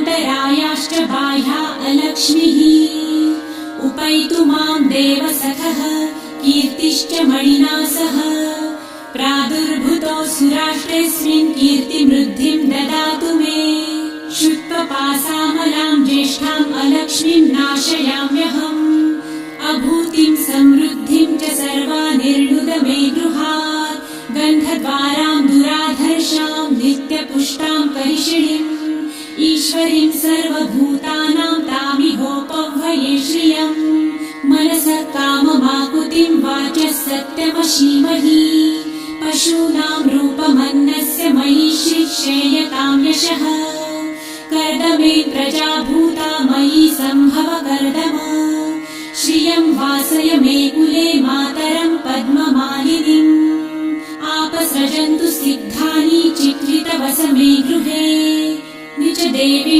अन्तरायाश्च बाह्या अलक्ष्मीः उपैतु मां देवसखः कीर्तिश्च मणिना सह प्रादुर्भूतोऽसुराष्ट्रेऽस्मिन् कीर्तिमृद्धिं ददातु मे श्रुत्वपासामलां ज्येष्ठाम् अलक्ष्मीं नाशयाम्यहम् अभूतिं समृद्धिं च सर्वानिर्णुद मे गृहात् गन्धद्वारां दुराधर्षां नित्यपुष्टां करिषिणीम् ईश्वरीं सर्वभूतानां तामिहोपह्वये श्रियम् मनसः काममाकुतिं वाचः सत्यमशीमहि पशूनां रूपमन्नस्य मयि श्रीक्षेयतां यशः कर्दमे प्रजाभूता मयि सम्भव कर्दम श्रियं वासय मे कुले मातरं पद्ममालिनीम् आपसृजन्तु सिद्धानि चित्रितवस मे गृहे निज देवी